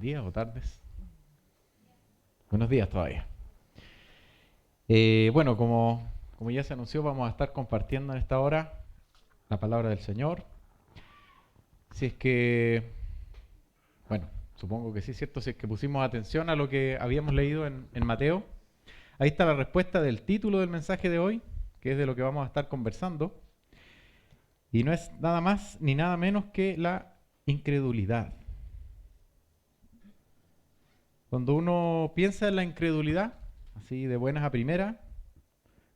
días o tardes. Buenos días todavía. Bueno, como ya se anunció, vamos a estar compartiendo en esta hora la palabra del Señor. Si es que, bueno, supongo que sí, ¿cierto? Si es que pusimos atención a lo que habíamos leído en Mateo, ahí está la respuesta del título del mensaje de hoy, que es de lo que vamos a estar conversando. Y no es nada más ni nada menos que la incredulidad. Cuando uno piensa en la incredulidad, así de buenas a primeras,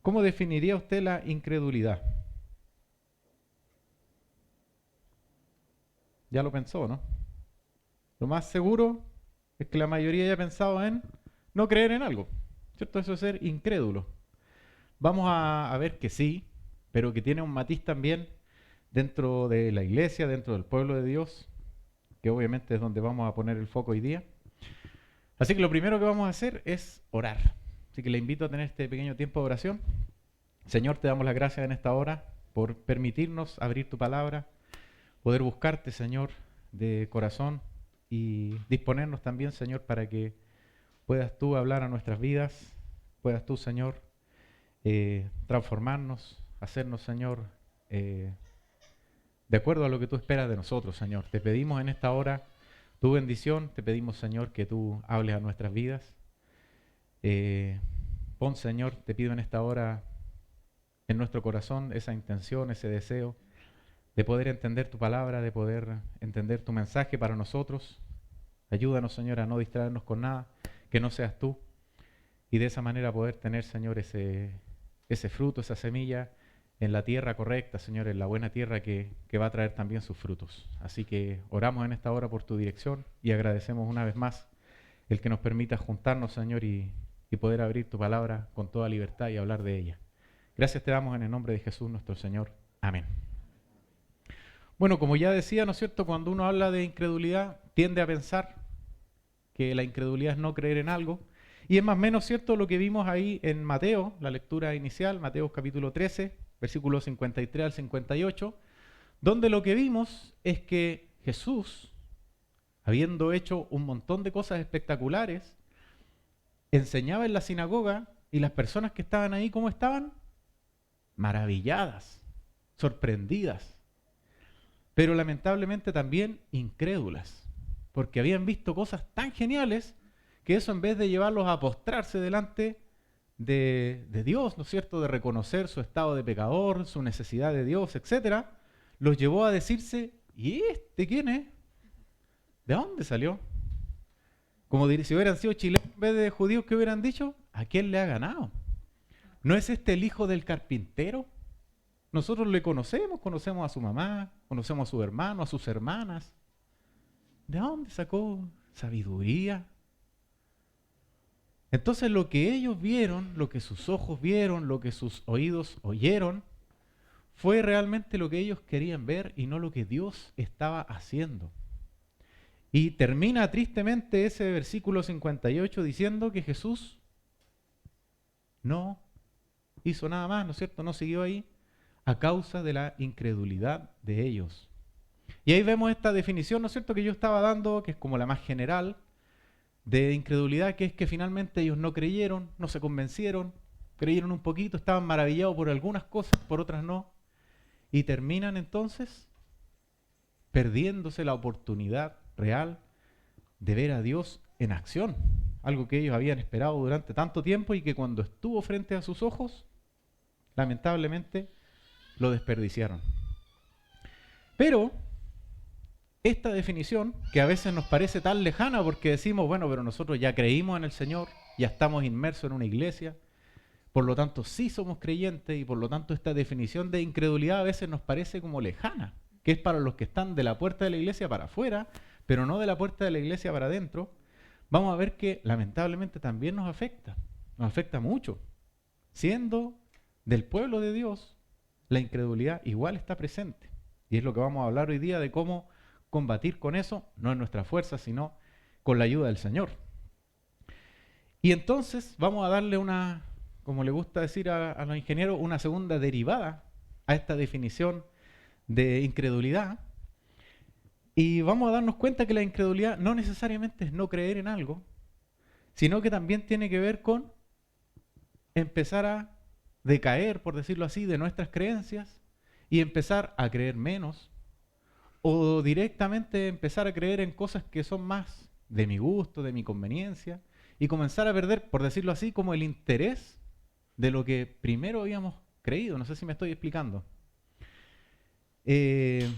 ¿cómo definiría usted la incredulidad? Ya lo pensó, ¿no? Lo más seguro es que la mayoría haya pensado en no creer en algo, ¿cierto? Eso es ser incrédulo. Vamos a ver que sí, pero que tiene un matiz también dentro de la iglesia, dentro del pueblo de Dios, que obviamente es donde vamos a poner el foco hoy día. Así que lo primero que vamos a hacer es orar. Así que le invito a tener este pequeño tiempo de oración. Señor, te damos las gracias en esta hora por permitirnos abrir tu palabra, poder buscarte, Señor, de corazón y disponernos también, Señor, para que puedas tú hablar a nuestras vidas, puedas tú, Señor, transformarnos, hacernos, Señor, de acuerdo a lo que tú esperas de nosotros, Señor. Te pedimos en esta hora tu bendición, te pedimos, Señor, que tú hables a nuestras vidas. Pon, Señor, te pido en esta hora en nuestro corazón esa intención, ese deseo de poder entender tu palabra, de poder entender tu mensaje para nosotros. Ayúdanos, Señor, a no distraernos con nada, que no seas tú, y de esa manera poder tener, Señor, ese fruto, esa semilla en la tierra correcta, Señor, en la buena tierra que va a traer también sus frutos. Así que oramos en esta hora por tu dirección y agradecemos una vez más el que nos permita juntarnos, Señor, y poder abrir tu palabra con toda libertad y hablar de ella. Gracias te damos en el nombre de Jesús nuestro Señor. Amén. Bueno, como ya decía, ¿no es cierto? Cuando uno habla de incredulidad, tiende a pensar que la incredulidad es no creer en algo. Y es más o menos cierto lo que vimos ahí en Mateo, la lectura inicial, Mateo capítulo 13, versículos 53 al 58, donde lo que vimos es que Jesús, habiendo hecho un montón de cosas espectaculares, enseñaba en la sinagoga y las personas que estaban ahí, ¿cómo estaban? Maravilladas, sorprendidas, pero lamentablemente también incrédulas, porque habían visto cosas tan geniales que eso, en vez de llevarlos a postrarse delante de Dios, ¿no es cierto?, de reconocer su estado de pecador, su necesidad de Dios, etcétera, los llevó a decirse, ¿y este quién es? ¿De dónde salió? Como si hubieran sido chilenos en vez de judíos, ¿qué hubieran dicho? ¿A quién le ha ganado? ¿No es este el hijo del carpintero? Nosotros le conocemos, conocemos a su mamá, conocemos a su hermano, a sus hermanas. ¿De dónde sacó sabiduría? Entonces lo que ellos vieron, lo que sus ojos vieron, lo que sus oídos oyeron, fue realmente lo que ellos querían ver y no lo que Dios estaba haciendo. Y termina tristemente ese versículo 58 diciendo que Jesús no hizo nada más, ¿no es cierto? No siguió ahí a causa de la incredulidad de ellos. Y ahí vemos esta definición, ¿no es cierto?, que yo estaba dando, que es como la más general, de incredulidad, que es que finalmente ellos no creyeron, no se convencieron, creyeron un poquito, estaban maravillados por algunas cosas, por otras no, y terminan entonces perdiéndose la oportunidad real de ver a Dios en acción, algo que ellos habían esperado durante tanto tiempo y que cuando estuvo frente a sus ojos, lamentablemente lo desperdiciaron. Pero esta definición, que a veces nos parece tan lejana porque decimos, bueno, pero nosotros ya creímos en el Señor, ya estamos inmersos en una iglesia, por lo tanto sí somos creyentes y por lo tanto esta definición de incredulidad a veces nos parece como lejana, que es para los que están de la puerta de la iglesia para afuera, pero no de la puerta de la iglesia para adentro. Vamos a ver que lamentablemente también nos afecta mucho. Siendo del pueblo de Dios, la incredulidad igual está presente. Y es lo que vamos a hablar hoy día de cómo combatir con eso, no en nuestra fuerza, sino con la ayuda del Señor. Y entonces vamos a darle una, como le gusta decir a los ingenieros, una segunda derivada a esta definición de incredulidad. Y vamos a darnos cuenta que la incredulidad no necesariamente es no creer en algo, sino que también tiene que ver con empezar a decaer, por decirlo así, de nuestras creencias y empezar a creer menos, o directamente empezar a creer en cosas que son más de mi gusto, de mi conveniencia, y comenzar a perder, por decirlo así, como el interés de lo que primero habíamos creído. No sé si me estoy explicando. Eh,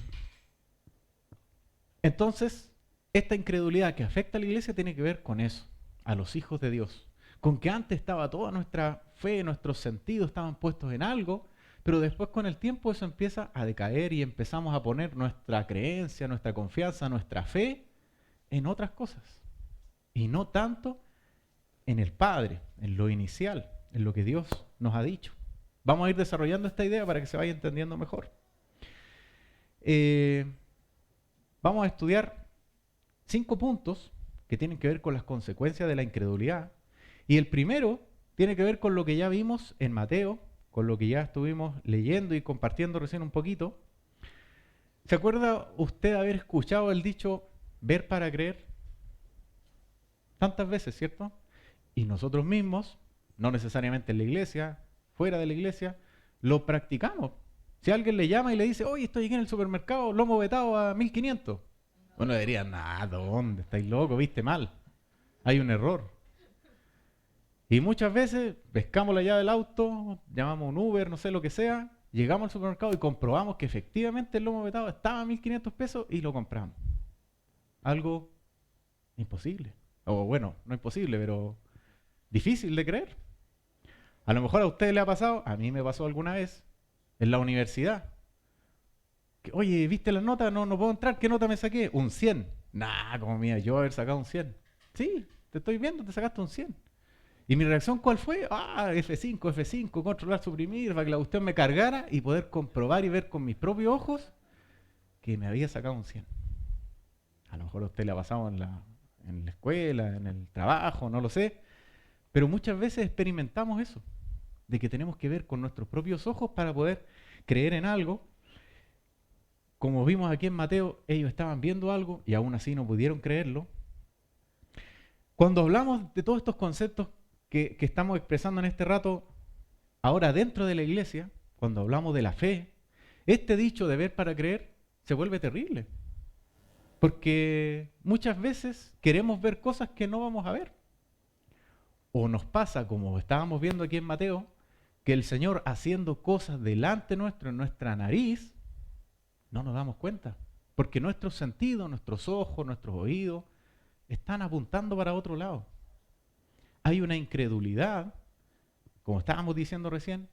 entonces, esta incredulidad que afecta a la iglesia tiene que ver con eso, a los hijos de Dios. Con que antes estaba toda nuestra fe, nuestros sentidos estaban puestos en algo, pero después con el tiempo eso empieza a decaer y empezamos a poner nuestra creencia, nuestra confianza, nuestra fe en otras cosas. Y no tanto en el Padre, en lo inicial, en lo que Dios nos ha dicho. Vamos a ir desarrollando esta idea para que se vaya entendiendo mejor. Vamos a estudiar 5 puntos que tienen que ver con las consecuencias de la incredulidad. Y el primero tiene que ver con lo que ya vimos en Mateo, con lo que ya estuvimos leyendo y compartiendo recién un poquito. ¿Se acuerda usted haber escuchado el dicho ver para creer? Tantas veces, ¿cierto? Y nosotros mismos, no necesariamente en la iglesia, fuera de la iglesia, lo practicamos. Si alguien le llama y le dice, oye, estoy aquí en el supermercado, lomo vetado a 1500. Bueno, diría, nada, ¿dónde? Estáis locos, viste mal. Hay un error. Y muchas veces pescamos la llave del auto, llamamos un Uber, no sé lo que sea, llegamos al supermercado y comprobamos que efectivamente el lomo vetado estaba a 1500 pesos y lo compramos. Algo imposible. O bueno, no imposible, pero difícil de creer. A lo mejor a usted le ha pasado, a mí me pasó alguna vez, en la universidad. Que, oye, ¿viste las notas? No, no puedo entrar, ¿qué nota me saqué? Un 100. Nah, como mía, yo haber sacado un 100. Sí, te estoy viendo, te sacaste un 100. ¿Y mi reacción cuál fue? Ah, F5, F5, controlar, suprimir, para que la cuestión me cargara y poder comprobar y ver con mis propios ojos que me había sacado un 100. A lo mejor a usted le ha pasado en la escuela, en el trabajo, no lo sé. Pero muchas veces experimentamos eso, de que tenemos que ver con nuestros propios ojos para poder creer en algo. Como vimos aquí en Mateo, ellos estaban viendo algo y aún así no pudieron creerlo. Cuando hablamos de todos estos conceptos que estamos expresando en este rato, ahora dentro de la iglesia, cuando hablamos de la fe, este dicho de ver para creer se vuelve terrible. Porque muchas veces queremos ver cosas que no vamos a ver. O nos pasa, como estábamos viendo aquí en Mateo, que el Señor haciendo cosas delante nuestro, en nuestra nariz, no nos damos cuenta. Porque nuestros sentidos, nuestros ojos, nuestros oídos, están apuntando para otro lado. Hay una incredulidad, como estábamos diciendo recién,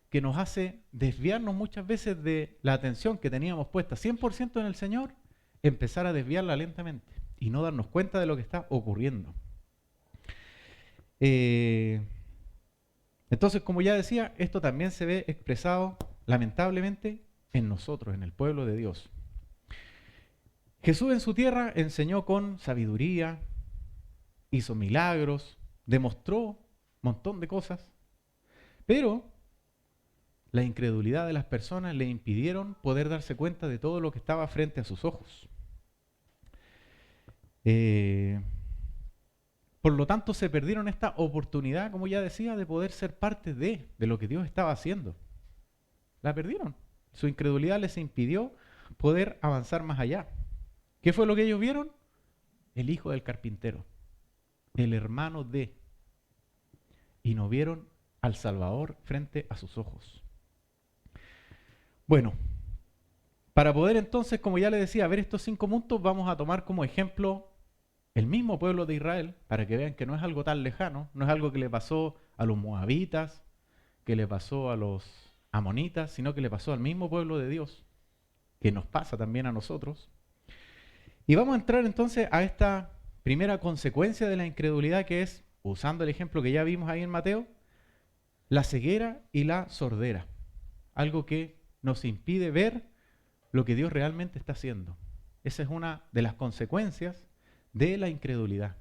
que nos hace desviarnos muchas veces de la atención que teníamos puesta 100% en el Señor, empezar a desviarla lentamente y no darnos cuenta de lo que está ocurriendo. Entonces, como ya decía, esto también se ve expresado lamentablemente en nosotros, en el pueblo de Dios. Jesús en su tierra enseñó con sabiduría, hizo milagros, demostró un montón de cosas, pero la incredulidad de las personas le impidieron poder darse cuenta de todo lo que estaba frente a sus ojos. Por lo tanto, se perdieron esta oportunidad, como ya decía, de poder ser parte de lo que Dios estaba haciendo. La perdieron. Su incredulidad les impidió poder avanzar más allá. ¿Qué fue lo que ellos vieron? El hijo del carpintero, el hermano de, y no vieron al Salvador frente a sus ojos. Bueno, para poder entonces, como ya les decía, ver estos 5 puntos, vamos a tomar como ejemplo el mismo pueblo de Israel, para que vean que no es algo tan lejano, no es algo que le pasó a los moabitas, que le pasó a los amonitas, sino que le pasó al mismo pueblo de Dios, que nos pasa también a nosotros. Y vamos a entrar entonces a esta primera consecuencia de la incredulidad, que es, usando el ejemplo que ya vimos ahí en Mateo, la ceguera y la sordera. Algo que nos impide ver lo que Dios realmente está haciendo. Esa es una de las consecuencias de la incredulidad.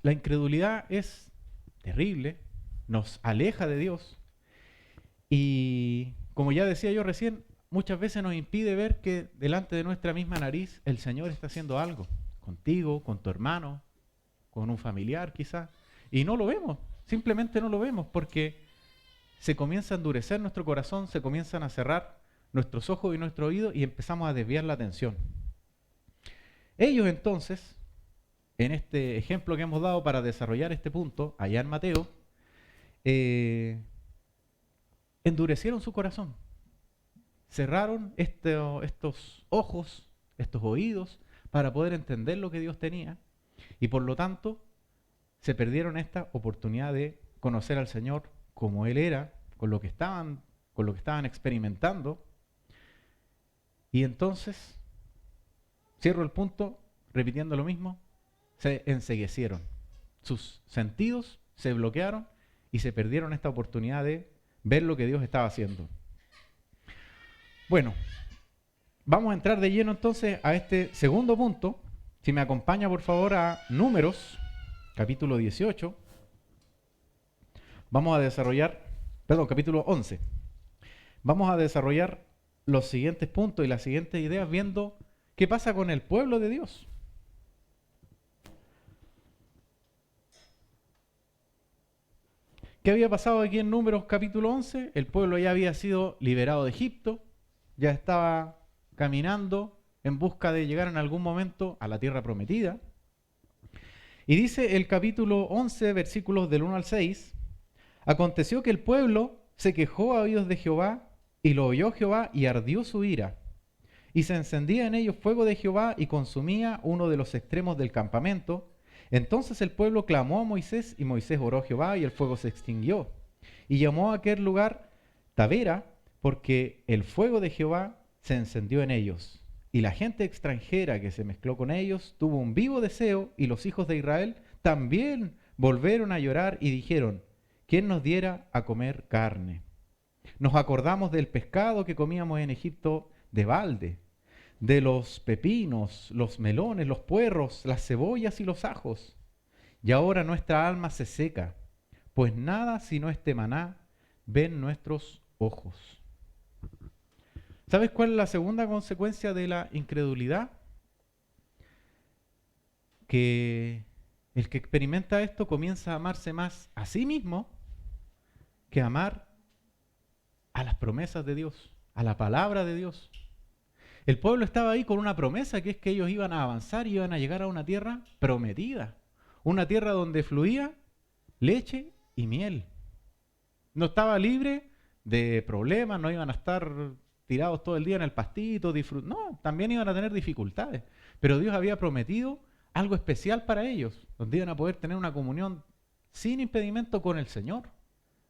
La incredulidad es terrible, nos aleja de Dios y como ya decía yo recién, muchas veces nos impide ver que delante de nuestra misma nariz el Señor está haciendo algo, contigo, con tu hermano, con un familiar quizás, y no lo vemos, simplemente no lo vemos porque se comienza a endurecer nuestro corazón, se comienzan a cerrar nuestros ojos y nuestro oído y empezamos a desviar la atención. Ellos entonces, en este ejemplo que hemos dado para desarrollar este punto, allá en Mateo, endurecieron su corazón, cerraron estos ojos, estos oídos, para poder entender lo que Dios tenía, y por lo tanto se perdieron esta oportunidad de conocer al Señor como Él era, con lo que estaban experimentando. Y entonces, cierro el punto repitiendo lo mismo, se enceguecieron. Sus sentidos se bloquearon y se perdieron esta oportunidad de ver lo que Dios estaba haciendo. Bueno, vamos a entrar de lleno entonces a este segundo punto. Si me acompaña por favor a Números, capítulo 18. Vamos a desarrollar, capítulo 11. Vamos a desarrollar los siguientes puntos y las siguientes ideas viendo qué pasa con el pueblo de Dios. ¿Qué había pasado aquí en Números capítulo 11? El pueblo ya había sido liberado de Egipto, ya estaba caminando en busca de llegar en algún momento a la tierra prometida. Y dice el capítulo 11, versículos del 1 al 6, aconteció que el pueblo se quejó a oídos de Jehová, y lo oyó Jehová, y ardió su ira. Y se encendía en ellos fuego de Jehová, y consumía uno de los extremos del campamento. Entonces el pueblo clamó a Moisés, y Moisés oró a Jehová, y el fuego se extinguió. Y llamó a aquel lugar Tabera, porque el fuego de Jehová se encendió en ellos. Y la gente extranjera que se mezcló con ellos tuvo un vivo deseo, y los hijos de Israel también volvieron a llorar y dijeron, ¿quién nos diera a comer carne? Nos acordamos del pescado que comíamos en Egipto de balde, de los pepinos, los melones, los puerros, las cebollas y los ajos. Y ahora nuestra alma se seca, pues nada sino este maná ven nuestros ojos. ¿Sabes cuál es la segunda consecuencia de la incredulidad? Que el que experimenta esto comienza a amarse más a sí mismo que amar a las promesas de Dios, a la palabra de Dios. El pueblo estaba ahí con una promesa, que es que ellos iban a avanzar y iban a llegar a una tierra prometida, una tierra donde fluía leche y miel. No estaba libre de problemas, no iban a estar tirados todo el día en el pastito, no, también iban a tener dificultades, pero Dios había prometido algo especial para ellos, donde iban a poder tener una comunión sin impedimento con el Señor.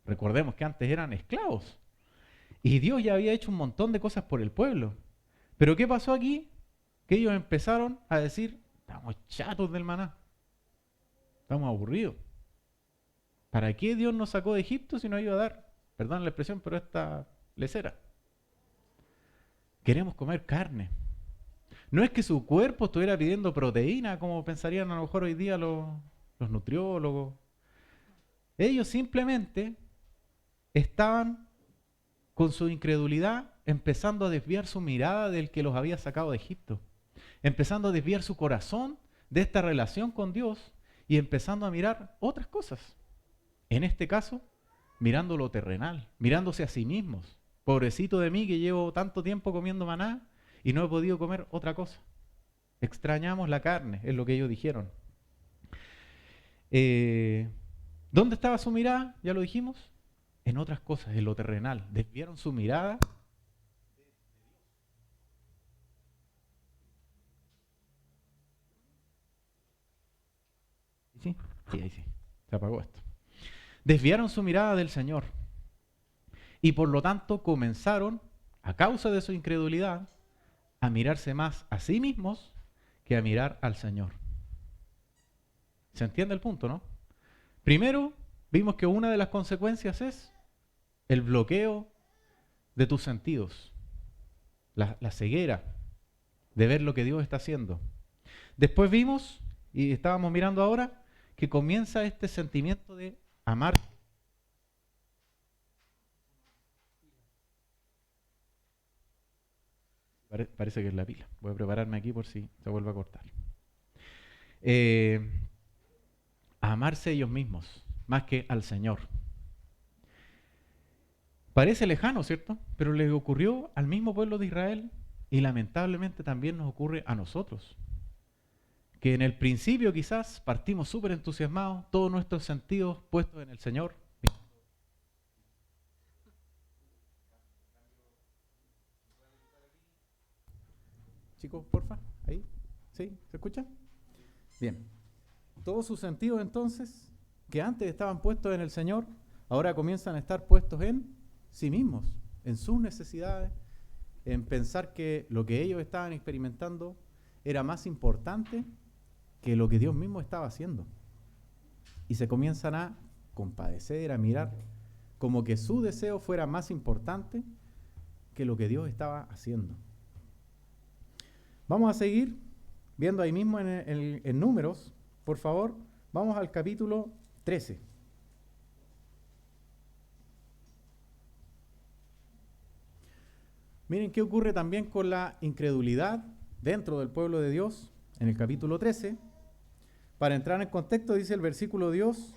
Recordemos que antes eran esclavos y Dios ya había hecho un montón de cosas por el pueblo. Pero ¿qué pasó aquí? Que ellos empezaron a decir, estamos chatos del maná, estamos aburridos. ¿Para qué Dios nos sacó de Egipto si nos iba a dar, perdón la expresión, pero esta lesera? Queremos comer carne. No es que su cuerpo estuviera pidiendo proteína, como pensarían a lo mejor hoy día los nutriólogos. Ellos simplemente estaban con su incredulidad empezando a desviar su mirada del que los había sacado de Egipto, empezando a desviar su corazón de esta relación con Dios y empezando a mirar otras cosas. En este caso, mirando lo terrenal, mirándose a sí mismos. Pobrecito de mí que llevo tanto tiempo comiendo maná y no he podido comer otra cosa. Extrañamos la carne, es lo que ellos dijeron. ¿Dónde estaba su mirada? Ya lo dijimos. En otras cosas, en lo terrenal. Desviaron su mirada. Sí, ahí sí. Se apagó esto. Desviaron su mirada del Señor. Y por lo tanto comenzaron, a causa de su incredulidad, a mirarse más a sí mismos que a mirar al Señor. ¿Se entiende el punto, no? Primero, vimos que una de las consecuencias es el bloqueo de tus sentidos, la ceguera de ver lo que Dios está haciendo. Después vimos, y estábamos mirando ahora, que comienza este sentimiento de amar. Parece que es la pila. Voy a prepararme aquí por si se vuelve a cortar. A amarse ellos mismos, más que al Señor. Parece lejano, ¿cierto? Pero le ocurrió al mismo pueblo de Israel y lamentablemente también nos ocurre a nosotros. Que en el principio quizás partimos súper entusiasmados, todos nuestros sentidos puestos en el Señor. Chicos, porfa, ahí, ¿sí? ¿Se escucha? Bien. Todos sus sentidos entonces, que antes estaban puestos en el Señor, ahora comienzan a estar puestos en sí mismos, en sus necesidades, en pensar que lo que ellos estaban experimentando era más importante que lo que Dios mismo estaba haciendo. Y se comienzan a compadecer, a mirar, como que su deseo fuera más importante que lo que Dios estaba haciendo. Vamos a seguir viendo ahí mismo en Números, por favor, vamos al capítulo 13. Miren qué ocurre también con la incredulidad dentro del pueblo de Dios en el capítulo 13. Para entrar en contexto, dice el versículo Dios,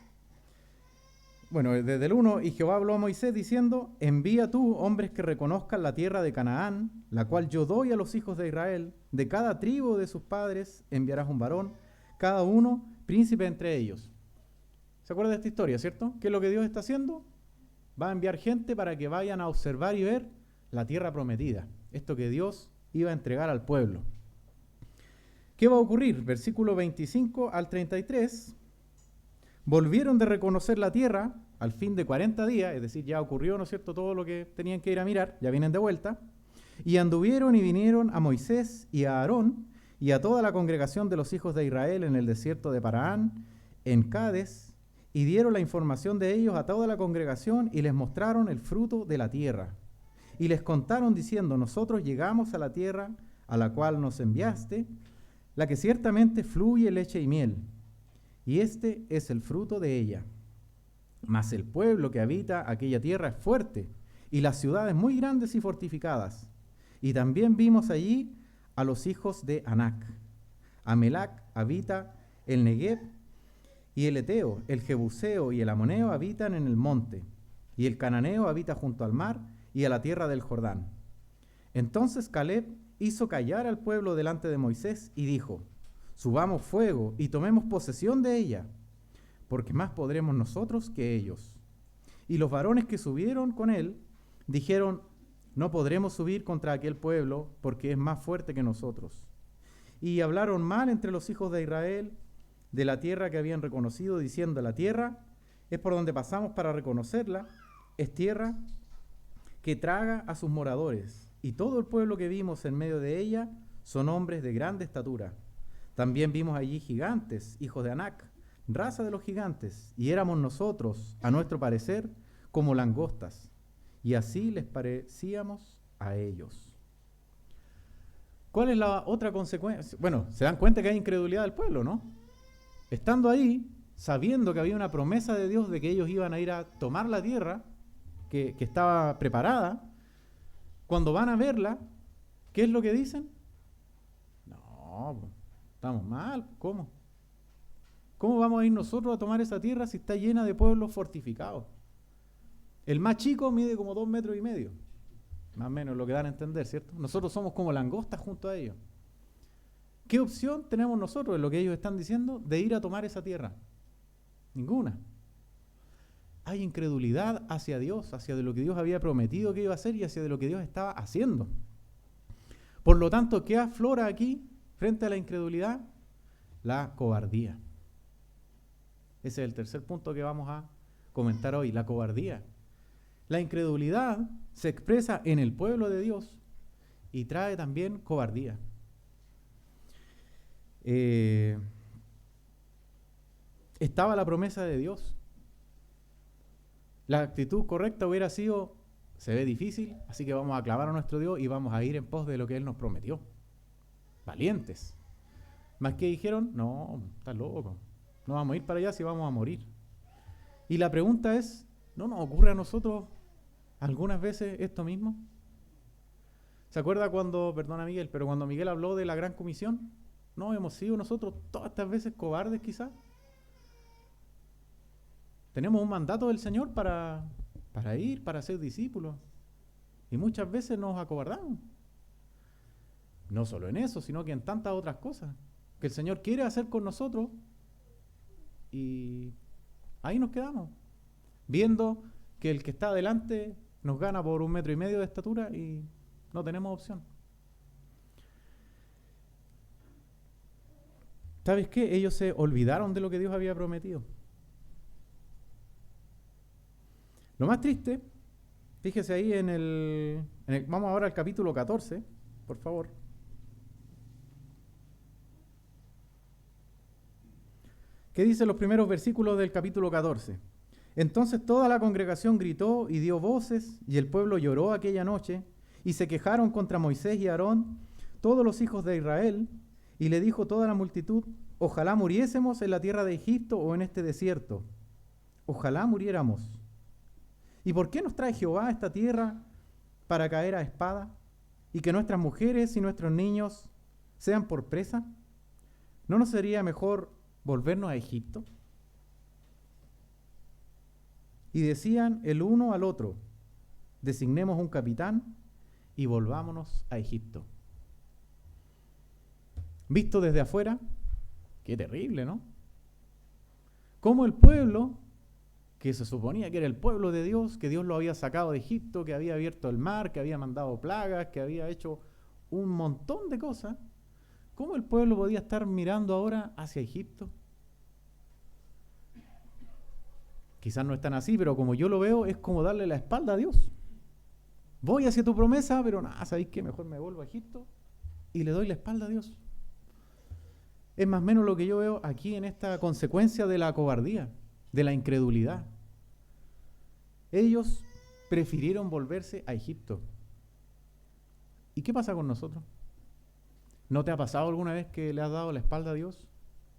bueno, desde el 1, y Jehová habló a Moisés diciendo, envía tú hombres que reconozcan la tierra de Canaán, la cual yo doy a los hijos de Israel, de cada tribu de sus padres enviarás un varón, cada uno príncipe entre ellos. ¿Se acuerda de esta historia, cierto? ¿Qué es lo que Dios está haciendo? Va a enviar gente para que vayan a observar y ver la tierra prometida, esto que Dios iba a entregar al pueblo. ¿Qué va a ocurrir? Versículo 25 al 33. Volvieron de reconocer la tierra al fin de 40 días, es decir, ya ocurrió, ¿no es cierto?, todo lo que tenían que ir a mirar, ya vienen de vuelta, y anduvieron y vinieron a Moisés y a Aarón y a toda la congregación de los hijos de Israel en el desierto de Parán, en Cades, y dieron la información de ellos a toda la congregación y les mostraron el fruto de la tierra. Y les contaron diciendo, nosotros llegamos a la tierra a la cual nos enviaste, la que ciertamente fluye leche y miel, y este es el fruto de ella. Mas el pueblo que habita aquella tierra es fuerte, y las ciudades muy grandes y fortificadas. Y también vimos allí a los hijos de Anac. Amelac habita el Negev, y el Eteo, el Jebuseo y el Amoneo habitan en el monte, y el Cananeo habita junto al mar y a la tierra del Jordán. Entonces Caleb hizo callar al pueblo delante de Moisés y dijo, subamos fuego y tomemos posesión de ella, porque más podremos nosotros que ellos. Y los varones que subieron con él dijeron, no podremos subir contra aquel pueblo, porque es más fuerte que nosotros. Y hablaron mal entre los hijos de Israel de la tierra que habían reconocido, diciendo, la tierra es por donde pasamos para reconocerla, es tierra que traga a sus moradores, y todo el pueblo que vimos en medio de ella son hombres de grande estatura. También vimos allí gigantes, hijos de Anac, raza de los gigantes, y éramos nosotros, a nuestro parecer, como langostas, y así les parecíamos a ellos. ¿Cuál es la otra consecuencia? Bueno, se dan cuenta que hay incredulidad del pueblo, ¿no? Estando ahí, sabiendo que había una promesa de Dios de que ellos iban a ir a tomar la tierra, que estaba preparada, cuando van a verla, ¿qué es lo que dicen? No, estamos mal, ¿cómo? ¿Cómo vamos a ir nosotros a tomar esa tierra si está llena de pueblos fortificados? El más chico mide como 2,5 metros, más o menos lo que dan a entender, ¿cierto? Nosotros somos como langostas junto a ellos. ¿Qué opción tenemos nosotros en lo que ellos están diciendo de ir a tomar esa tierra? Ninguna. Hay incredulidad hacia Dios, hacia de lo que Dios había prometido que iba a hacer y hacia de lo que Dios estaba haciendo. Por lo tanto, ¿qué aflora aquí frente a la incredulidad? La cobardía. Ese es el tercer punto que vamos a comentar hoy, la cobardía. La incredulidad se expresa en el pueblo de Dios y trae también cobardía. Estaba la promesa de Dios. La actitud correcta hubiera sido, se ve difícil, así que vamos a clavar a nuestro Dios y vamos a ir en pos de lo que Él nos prometió. Valientes. ¿Más que dijeron? No, estás loco. No vamos a ir para allá si vamos a morir. Y la pregunta es, ¿no nos ocurre a nosotros algunas veces esto mismo? ¿Se acuerda cuando, perdona Miguel, pero cuando Miguel habló de la gran comisión? No, hemos sido nosotros todas estas veces cobardes quizás. Tenemos un mandato del Señor para ir, para ser discípulos. Y muchas veces nos acobardamos. No solo en eso, sino que en tantas otras cosas que el Señor quiere hacer con nosotros, y ahí nos quedamos, viendo que el que está adelante nos gana por 1,5 metros de estatura y no tenemos opción. ¿Sabes qué? Ellos se olvidaron de lo que Dios había prometido. Lo más triste, fíjese ahí vamos ahora al capítulo 14, por favor. ¿Qué dicen los primeros versículos del capítulo 14? Entonces toda la congregación gritó y dio voces, y el pueblo lloró aquella noche, y se quejaron contra Moisés y Aarón, todos los hijos de Israel, y le dijo toda la multitud: ojalá muriésemos en la tierra de Egipto o en este desierto. Ojalá muriéramos. ¿Y por qué nos trae Jehová a esta tierra para caer a espada? ¿Y que nuestras mujeres y nuestros niños sean por presa? ¿No nos sería mejor volvernos a Egipto? Y decían el uno al otro: designemos un capitán y volvámonos a Egipto. Visto desde afuera, qué terrible, ¿no? Cómo el pueblo, que se suponía que era el pueblo de Dios, que Dios lo había sacado de Egipto, que había abierto el mar, que había mandado plagas, que había hecho un montón de cosas, ¿cómo el pueblo podía estar mirando ahora hacia Egipto? Quizás no es tan así, pero como yo lo veo, es como darle la espalda a Dios. Voy hacia tu promesa, pero nada, ¿sabéis qué? Mejor me vuelvo a Egipto y le doy la espalda a Dios. Es más o menos lo que yo veo aquí en esta consecuencia de la cobardía, de la incredulidad. Ellos prefirieron volverse a Egipto. ¿Y qué pasa con nosotros? ¿No te ha pasado alguna vez que le has dado la espalda a Dios?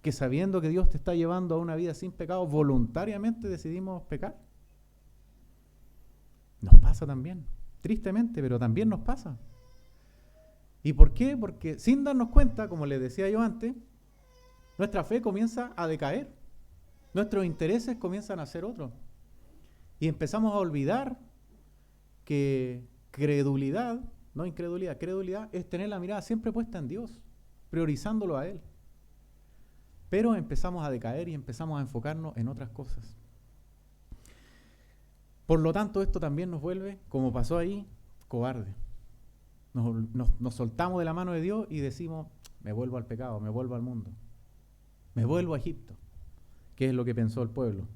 Que sabiendo que Dios te está llevando a una vida sin pecado, voluntariamente decidimos pecar. Nos pasa también, tristemente, pero también nos pasa. ¿Y por qué? Porque sin darnos cuenta, como les decía yo antes, nuestra fe comienza a decaer. Nuestros intereses comienzan a ser otros. Y empezamos a olvidar que credulidad, no incredulidad, credulidad es tener la mirada siempre puesta en Dios, priorizándolo a Él. Pero empezamos a decaer y empezamos a enfocarnos en otras cosas. Por lo tanto, esto también nos vuelve, como pasó ahí, cobarde. Nos soltamos de la mano de Dios y decimos: me vuelvo al pecado, me vuelvo al mundo, me vuelvo a Egipto, que es lo que pensó el pueblo.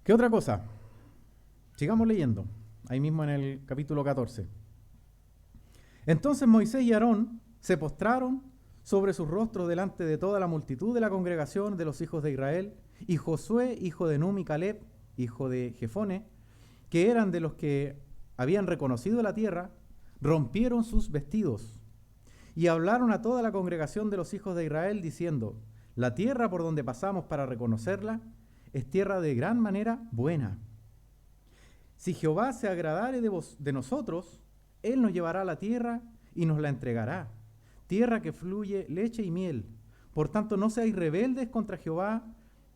¿Qué otra cosa? Sigamos leyendo, ahí mismo en el capítulo 14. Entonces Moisés y Aarón se postraron sobre sus rostros delante de toda la multitud de la congregación de los hijos de Israel, y Josué, hijo de Nun, y Caleb, hijo de Jefone, que eran de los que habían reconocido la tierra, rompieron sus vestidos y hablaron a toda la congregación de los hijos de Israel diciendo: la tierra por donde pasamos para reconocerla es tierra de gran manera buena. Si Jehová se agradare de nosotros, Él nos llevará a la tierra y nos la entregará, tierra que fluye leche y miel. Por tanto, no seáis rebeldes contra Jehová,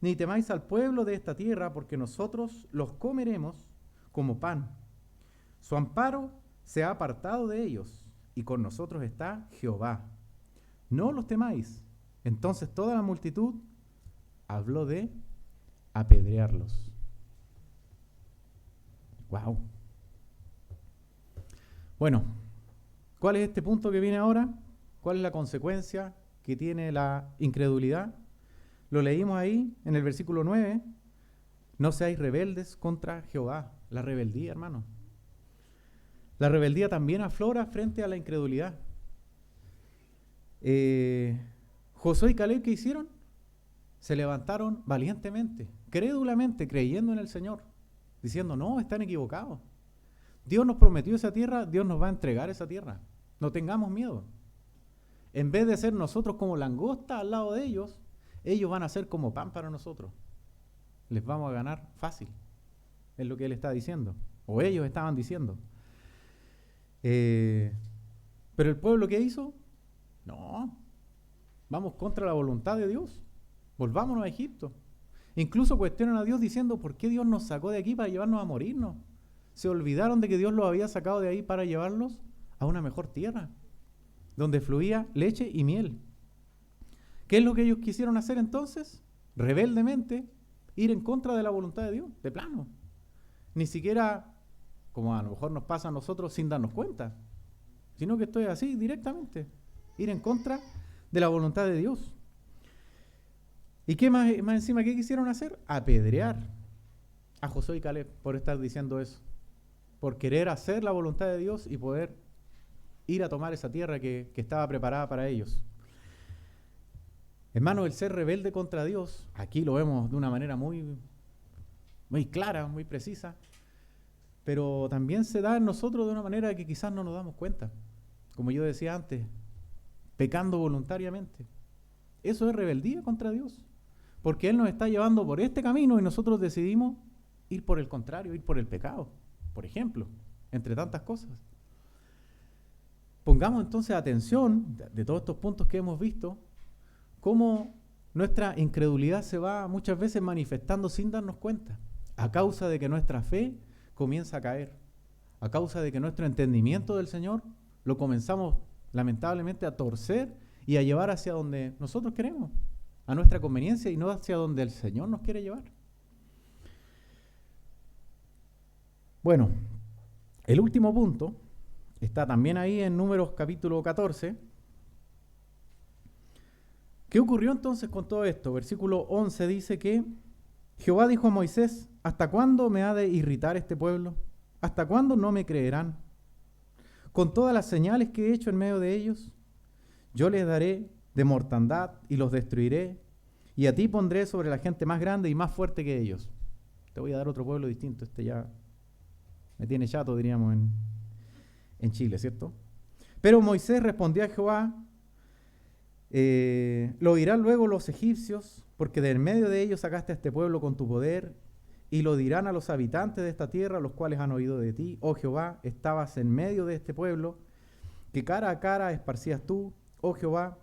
ni temáis al pueblo de esta tierra, porque nosotros los comeremos como pan. Su amparo se ha apartado de ellos, y con nosotros está Jehová. No los temáis. Entonces toda la multitud habló de apedrearlos. Wow. Bueno, ¿cuál es este punto que viene ahora? ¿Cuál es la consecuencia que tiene la incredulidad? Lo leímos ahí en el versículo 9. No seáis rebeldes contra Jehová. La rebeldía, hermano. La rebeldía también aflora frente a la incredulidad. Josué y Caleb, ¿qué hicieron? Se levantaron valientemente, crédulamente, creyendo en el Señor, diciendo: no, están equivocados. Dios nos prometió esa tierra, Dios nos va a entregar esa tierra. No tengamos miedo. En vez de ser nosotros como langosta al lado de ellos, ellos van a ser como pan para nosotros. Les vamos a ganar fácil, es lo que él está diciendo, o ellos estaban diciendo. Pero el pueblo, ¿qué hizo? No, vamos contra la voluntad de Dios. Volvámonos a Egipto. Incluso cuestionan a Dios diciendo, ¿por qué Dios nos sacó de aquí para llevarnos a morirnos? Se olvidaron de que Dios los había sacado de ahí para llevarlos a una mejor tierra, donde fluía leche y miel. ¿Qué es lo que ellos quisieron hacer entonces? Rebeldemente, ir en contra de la voluntad de Dios, de plano. Ni siquiera, como a lo mejor nos pasa a nosotros sin darnos cuenta, sino que esto es así directamente, ir en contra de la voluntad de Dios. ¿Y qué más encima, qué quisieron hacer? Apedrear a Josué y Caleb por estar diciendo eso, por querer hacer la voluntad de Dios y poder ir a tomar esa tierra que estaba preparada para ellos. Hermano, el ser rebelde contra Dios, aquí lo vemos de una manera muy clara, muy precisa, pero también se da en nosotros de una manera que quizás no nos damos cuenta. Como yo decía antes, pecando voluntariamente. Eso es rebeldía contra Dios, porque Él nos está llevando por este camino y nosotros decidimos ir por el contrario, ir por el pecado, por ejemplo, entre tantas cosas. Pongamos entonces atención de todos estos puntos que hemos visto, cómo nuestra incredulidad se va muchas veces manifestando sin darnos cuenta, a causa de que nuestra fe comienza a caer, a causa de que nuestro entendimiento del Señor lo comenzamos lamentablemente a torcer y a llevar hacia donde nosotros queremos, a nuestra conveniencia y no hacia donde el Señor nos quiere llevar. Bueno, el último punto está también ahí en Números capítulo 14. ¿Qué ocurrió entonces con todo esto? Versículo 11 dice que Jehová dijo a Moisés, ¿hasta cuándo me ha de irritar este pueblo? ¿Hasta cuándo no me creerán? Con todas las señales que he hecho en medio de ellos, yo les daré de mortandad y los destruiré, y a ti pondré sobre la gente más grande y más fuerte que ellos. Te voy a dar otro pueblo distinto, este ya me tiene chato, diríamos en Chile, ¿cierto? Pero Moisés respondió a Jehová, lo oirán luego los egipcios, porque de en medio de ellos sacaste a este pueblo con tu poder, y lo dirán a los habitantes de esta tierra, los cuales han oído de ti. Oh Jehová, estabas en medio de este pueblo, que cara a cara esparcías tú, oh Jehová,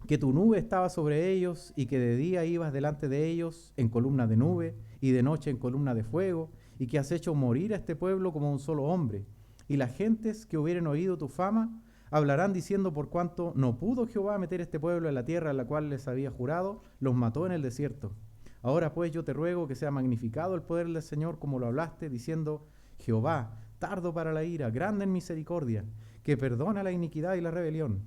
que tu nube estaba sobre ellos, y que de día ibas delante de ellos en columna de nube, y de noche en columna de fuego, y que has hecho morir a este pueblo como un solo hombre. Y las gentes que hubieren oído tu fama hablarán diciendo, por cuanto no pudo Jehová meter este pueblo en la tierra en la cual les había jurado, los mató en el desierto. Ahora pues yo te ruego que sea magnificado el poder del Señor como lo hablaste, diciendo, Jehová, tardo para la ira, grande en misericordia, que perdona la iniquidad y la rebelión,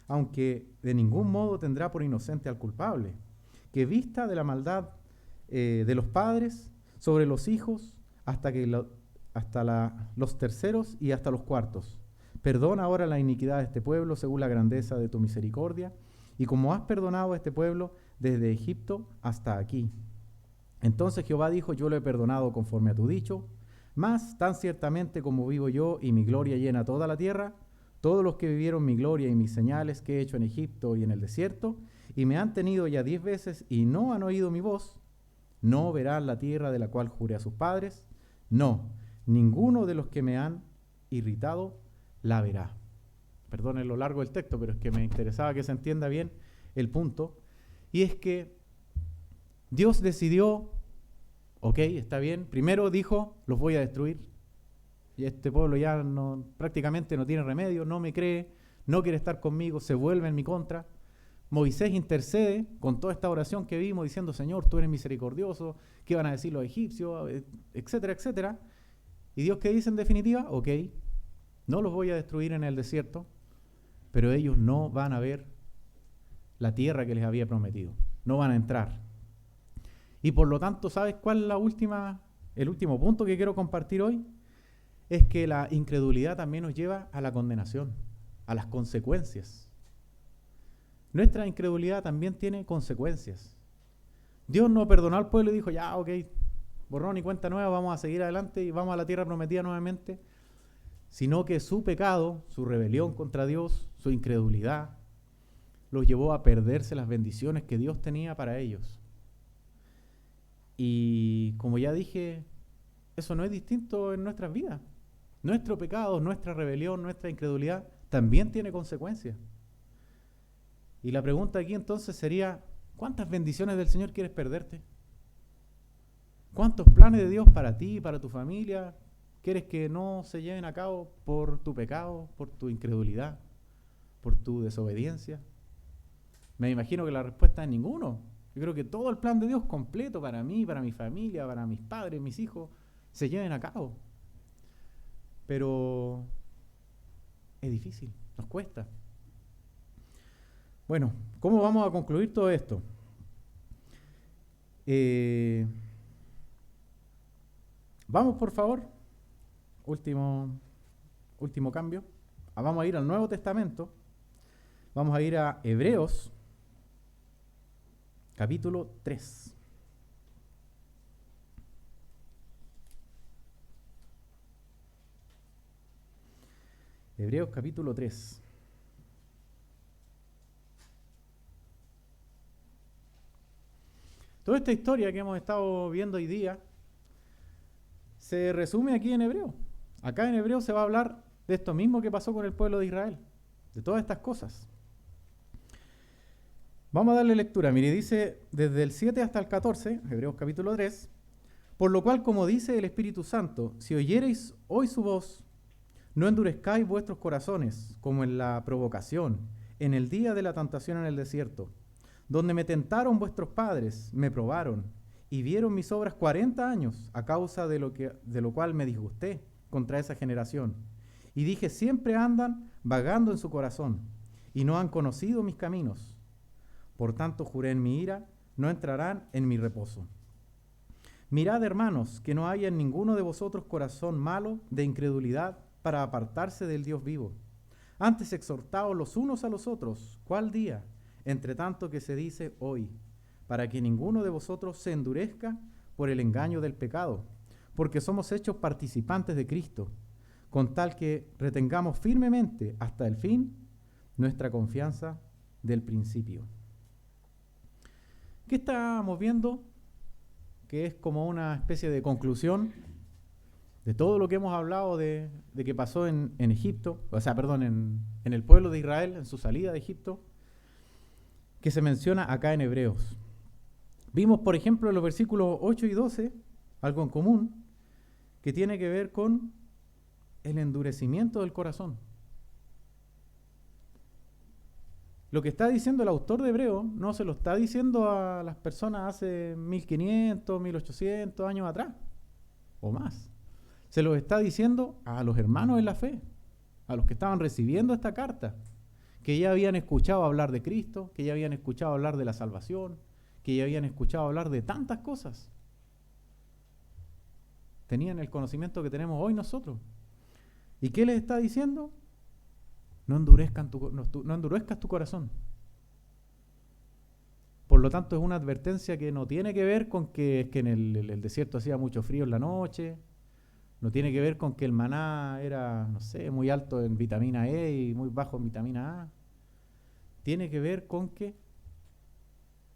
aunque de ningún modo tendrá por inocente al culpable, que vista de la maldad de los padres sobre los hijos hasta los terceros y hasta los cuartos. Perdona ahora la iniquidad de este pueblo según la grandeza de tu misericordia, y como has perdonado a este pueblo desde Egipto hasta aquí. Entonces Jehová dijo, yo lo he perdonado conforme a tu dicho, mas tan ciertamente como vivo yo y mi gloria llena toda la tierra, todos los que vivieron mi gloria y mis señales que he hecho en Egipto y en el desierto, y me han tenido ya 10 veces y no han oído mi voz, no verán la tierra de la cual juré a sus padres, no, ninguno de los que me han irritado la verá. Perdonen lo largo del texto, pero es que me interesaba que se entienda bien el punto. Y es que Dios decidió, ok, está bien, primero dijo, los voy a destruir. Y este pueblo ya prácticamente no tiene remedio, no me cree, no quiere estar conmigo, se vuelve en mi contra. Moisés intercede con toda esta oración que vimos diciendo, Señor, tú eres misericordioso, ¿qué van a decir los egipcios? Etcétera, etcétera. Y Dios, ¿qué dice en definitiva? Ok, no los voy a destruir en el desierto, pero ellos no van a ver la tierra que les había prometido, no van a entrar. Y por lo tanto, ¿sabes cuál es el último punto que quiero compartir hoy? Es que la incredulidad también nos lleva a la condenación, a las consecuencias. Nuestra incredulidad también tiene consecuencias. Dios no perdonó al pueblo y dijo, ya, ok, borrón y cuenta nueva, vamos a seguir adelante y vamos a la tierra prometida nuevamente, sino que su pecado, su rebelión contra Dios, su incredulidad, los llevó a perderse las bendiciones que Dios tenía para ellos. Y como ya dije, eso no es distinto en nuestras vidas. Nuestro pecado, nuestra rebelión, nuestra incredulidad también tiene consecuencias. Y la pregunta aquí entonces sería, ¿cuántas bendiciones del Señor quieres perderte? ¿Cuántos planes de Dios para ti y para tu familia quieres que no se lleven a cabo por tu pecado, por tu incredulidad, por tu desobediencia? Me imagino que la respuesta es ninguno. Yo creo que todo el plan de Dios completo para mí, para mi familia, para mis padres, mis hijos, se lleven a cabo. Pero es difícil, nos cuesta. Bueno, ¿cómo vamos a concluir todo esto? Vamos, por favor, último cambio. Vamos a ir al Nuevo Testamento. Vamos a ir a Hebreos, capítulo 3. Hebreos, capítulo 3. Toda esta historia que hemos estado viendo hoy día se resume aquí en Hebreo. Acá en Hebreo se va a hablar de esto mismo que pasó con el pueblo de Israel, de todas estas cosas. Vamos a darle lectura. Mire, dice desde el 7 hasta el 14, Hebreos capítulo 3, por lo cual, como dice el Espíritu Santo, si oyereis hoy su voz, no endurezcáis vuestros corazones, como en la provocación, en el día de la tentación en el desierto, donde me tentaron vuestros padres, me probaron, y vieron mis obras 40 años, a causa de lo cual me disgusté contra esa generación. Y dije, siempre andan vagando en su corazón, y no han conocido mis caminos. Por tanto, juré en mi ira, no entrarán en mi reposo. Mirad, hermanos, que no haya en ninguno de vosotros corazón malo de incredulidad para apartarse del Dios vivo. Antes exhortaos los unos a los otros, ¿cuál día? Entre tanto que se dice hoy, para que ninguno de vosotros se endurezca por el engaño del pecado, porque somos hechos participantes de Cristo, con tal que retengamos firmemente hasta el fin nuestra confianza del principio. ¿Qué estábamos viendo? Que es como una especie de conclusión de todo lo que hemos hablado de que pasó en Egipto, en el pueblo de Israel, en su salida de Egipto, que se menciona acá en Hebreos. Vimos, por ejemplo, en los versículos 8 y 12, algo en común, que tiene que ver con el endurecimiento del corazón. Lo que está diciendo el autor de Hebreos no se lo está diciendo a las personas hace 1500, 1800 años atrás, o más. Se lo está diciendo a los hermanos en la fe, a los que estaban recibiendo esta carta, que ya habían escuchado hablar de Cristo, que ya habían escuchado hablar de la salvación, que ya habían escuchado hablar de tantas cosas. Tenían el conocimiento que tenemos hoy nosotros. ¿Y qué les está diciendo? No endurezcas tu corazón. Por lo tanto, es una advertencia que no tiene que ver con que en el desierto hacía mucho frío en la noche, no tiene que ver con que el maná era, no sé, muy alto en vitamina E y muy bajo en vitamina A. Tiene que ver con que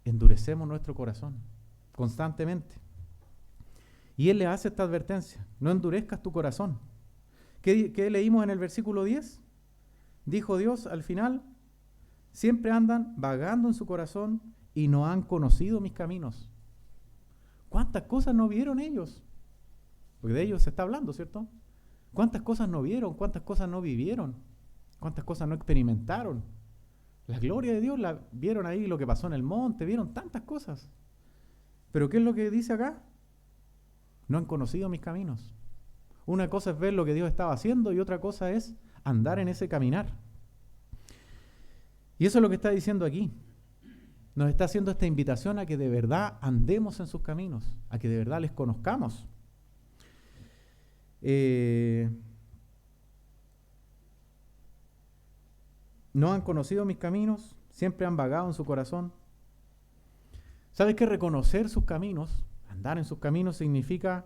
endurecemos nuestro corazón constantemente. Y él le hace esta advertencia: no endurezcas tu corazón. ¿Qué leímos en el versículo 10? Dijo Dios al final: siempre andan vagando en su corazón y no han conocido mis caminos. ¿Cuántas cosas no vieron ellos? Porque de ellos se está hablando, ¿cierto? ¿Cuántas cosas no vieron? ¿Cuántas cosas no vivieron? ¿Cuántas cosas no experimentaron? La gloria de Dios la vieron ahí, lo que pasó en el monte, vieron tantas cosas. Pero ¿qué es lo que dice acá? No han conocido mis caminos. Una cosa es ver lo que Dios estaba haciendo y otra cosa es andar en ese caminar. Y eso es lo que está diciendo aquí. Nos está haciendo esta invitación a que de verdad andemos en sus caminos, a que de verdad les conozcamos. No han conocido mis caminos, siempre han vagado en su corazón. ¿Sabes que reconocer sus caminos, andar en sus caminos, significa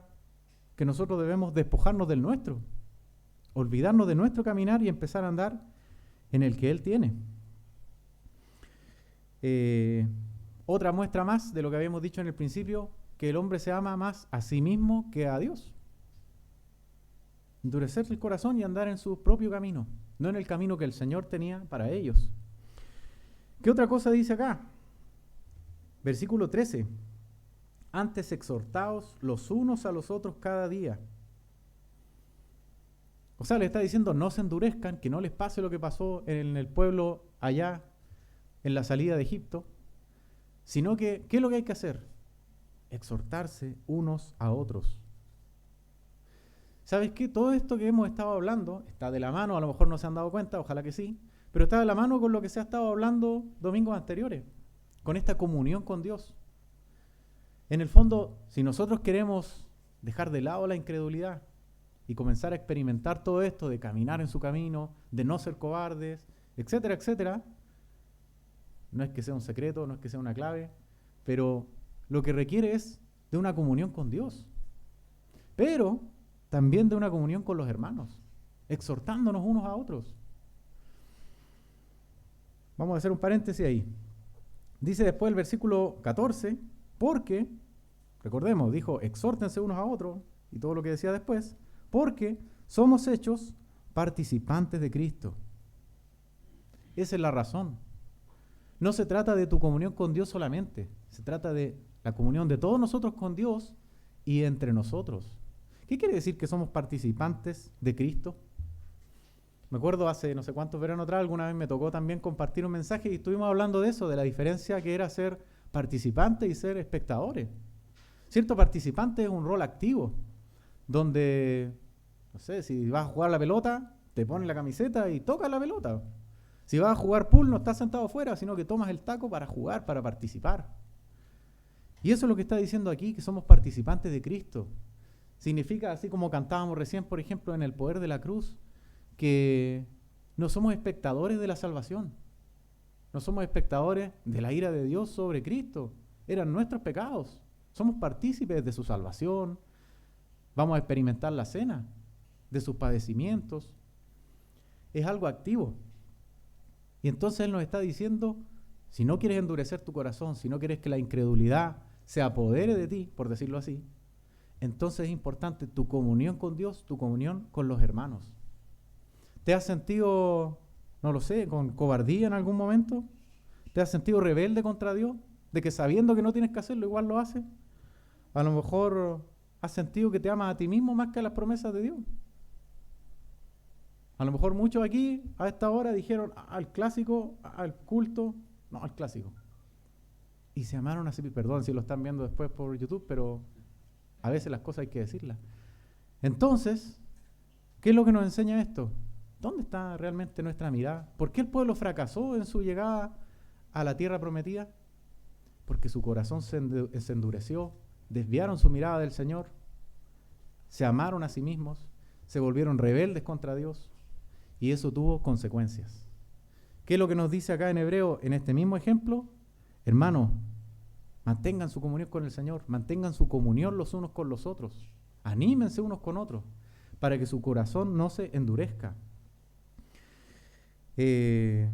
que nosotros debemos despojarnos del nuestro, olvidarnos de nuestro caminar y empezar a andar en el que Él tiene? Otra muestra más de lo que habíamos dicho en el principio, que el hombre se ama más a sí mismo que a Dios. Endurecer el corazón y andar en su propio camino, no en el camino que el Señor tenía para ellos. ¿Qué otra cosa dice acá? Versículo 13. Antes exhortaos los unos a los otros cada día. O sea, le está diciendo no se endurezcan, que no les pase lo que pasó en el pueblo allá en la salida de Egipto, sino que, ¿qué es lo que hay que hacer? Exhortarse unos a otros. ¿Sabes qué? Todo esto que hemos estado hablando está de la mano, a lo mejor no se han dado cuenta, ojalá que sí, pero está de la mano con lo que se ha estado hablando domingos anteriores, con esta comunión con Dios. En el fondo, si nosotros queremos dejar de lado la incredulidad y comenzar a experimentar todo esto de caminar en su camino, de no ser cobardes, etcétera, etcétera, no es que sea un secreto, no es que sea una clave, pero lo que requiere es de una comunión con Dios, pero también de una comunión con los hermanos, exhortándonos unos a otros. Vamos a hacer un paréntesis ahí. Dice después el versículo 14, porque, recordemos, dijo, exhórtense unos a otros, y todo lo que decía después, porque somos hechos participantes de Cristo. Esa es la razón. No se trata de tu comunión con Dios solamente, se trata de la comunión de todos nosotros con Dios y entre nosotros. ¿Qué quiere decir que somos participantes de Cristo? Me acuerdo hace no sé cuántos veranos atrás, alguna vez me tocó también compartir un mensaje y estuvimos hablando de eso, de la diferencia que era ser participantes y ser espectadores. Cierto, participante es un rol activo, donde, no sé, si vas a jugar la pelota, te pones la camiseta y tocas la pelota. Si vas a jugar pool, no estás sentado afuera, sino que tomas el taco para jugar, para participar. Y eso es lo que está diciendo aquí, que somos participantes de Cristo. Significa, así como cantábamos recién, por ejemplo, en el poder de la cruz, que no somos espectadores de la salvación. No somos espectadores de la ira de Dios sobre Cristo. Eran nuestros pecados. Somos partícipes de su salvación. Vamos a experimentar la cena de sus padecimientos. Es algo activo. Y entonces Él nos está diciendo, si no quieres endurecer tu corazón, si no quieres que la incredulidad se apodere de ti, por decirlo así, entonces es importante tu comunión con Dios, tu comunión con los hermanos. ¿Te has sentido, no lo sé, con cobardía en algún momento? ¿Te has sentido rebelde contra Dios? ¿De que sabiendo que no tienes que hacerlo, igual lo haces? A lo mejor has sentido que te amas a ti mismo más que a las promesas de Dios. A lo mejor muchos aquí a esta hora dijeron al clásico, al culto, no, al clásico. Y se amaron así, perdón si lo están viendo después por YouTube, pero a veces las cosas hay que decirlas. Entonces, ¿qué es lo que nos enseña esto? ¿Dónde está realmente nuestra mirada? ¿Por qué el pueblo fracasó en su llegada a la tierra prometida? Porque su corazón se endureció, desviaron su mirada del Señor, se amaron a sí mismos, se volvieron rebeldes contra Dios y eso tuvo consecuencias. ¿Qué es lo que nos dice acá en Hebreo en este mismo ejemplo? Hermanos, mantengan su comunión con el Señor, mantengan su comunión los unos con los otros, anímense unos con otros para que su corazón no se endurezca. ¿Qué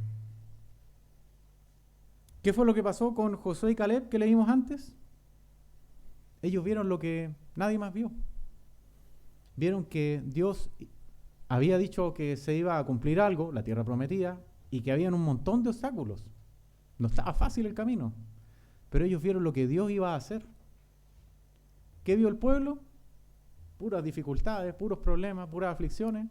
fue lo que pasó con Josué y Caleb que leímos antes? Ellos vieron lo que nadie más vio. Vieron que Dios había dicho que se iba a cumplir algo, la tierra prometida, y que habían un montón de obstáculos. No estaba fácil el camino, pero ellos vieron lo que Dios iba a hacer. ¿Qué vio el pueblo? Puras dificultades, puros problemas, puras aflicciones.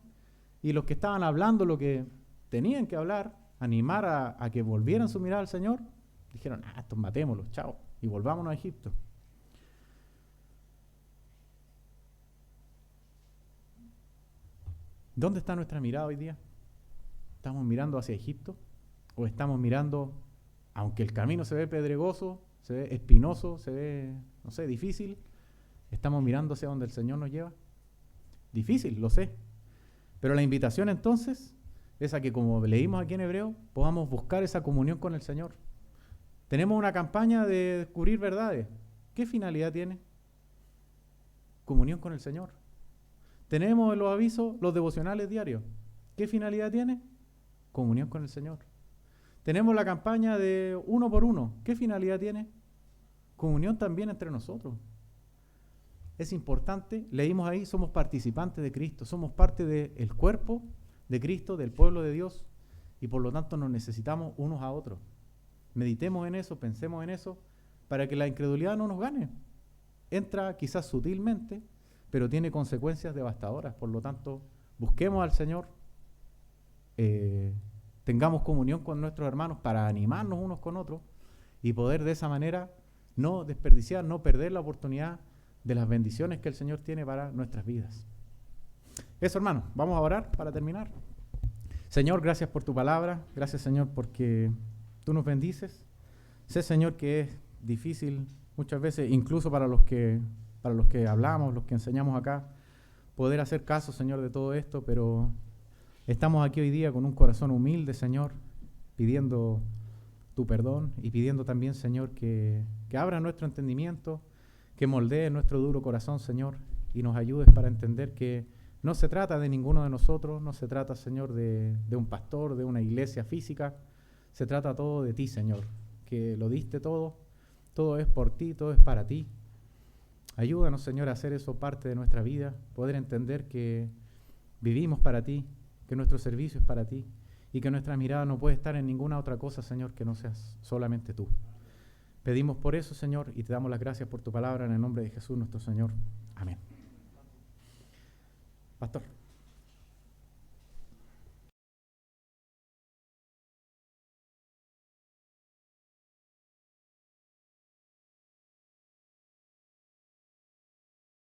Y los que estaban hablando lo que tenían que hablar, animar a que volvieran su mirada al Señor, dijeron, estos matémoslos, chao, y volvámonos a Egipto. ¿Dónde está nuestra mirada hoy día? ¿Estamos mirando hacia Egipto? ¿O estamos mirando, aunque el camino se ve pedregoso, se ve espinoso, se ve, no sé, difícil, estamos mirando hacia donde el Señor nos lleva? Difícil, lo sé. Pero la invitación entonces es a que, como leímos aquí en Hebreo, podamos buscar esa comunión con el Señor. Tenemos una campaña de descubrir verdades. ¿Qué finalidad tiene? Comunión con el Señor. Tenemos los avisos, los devocionales diarios. ¿Qué finalidad tiene? Comunión con el Señor. Tenemos la campaña de uno por uno. ¿Qué finalidad tiene? Comunión también entre nosotros. es importante. Leímos ahí, somos participantes de Cristo, somos parte del cuerpo de Cristo, del pueblo de Dios, y por lo tanto nos necesitamos unos a otros. Meditemos en eso, pensemos en eso, para que la incredulidad no nos gane. Entra quizás sutilmente, pero tiene consecuencias devastadoras. Por lo tanto, busquemos al Señor, tengamos comunión con nuestros hermanos para animarnos unos con otros y poder de esa manera no desperdiciar, no perder la oportunidad de las bendiciones que el Señor tiene para nuestras vidas. Eso, hermano, vamos a orar para terminar. Señor, gracias por tu palabra, gracias, Señor, porque tú nos bendices. Sé, Señor, que es difícil muchas veces, incluso para los que hablamos, los que enseñamos acá, poder hacer caso, Señor, de todo esto, pero estamos aquí hoy día con un corazón humilde, Señor, pidiendo tu perdón y pidiendo también, Señor, que abra nuestro entendimiento, que moldee nuestro duro corazón, Señor, y nos ayudes para entender que no se trata de ninguno de nosotros, no se trata, Señor, de un pastor, de una iglesia física, se trata todo de ti, Señor, que lo diste todo, todo es por ti, todo es para ti. Ayúdanos, Señor, a hacer eso parte de nuestra vida, poder entender que vivimos para ti, que nuestro servicio es para ti y que nuestra mirada no puede estar en ninguna otra cosa, Señor, que no seas solamente tú. Pedimos por eso, Señor, y te damos las gracias por tu palabra en el nombre de Jesús nuestro Señor. Amén. Pastor.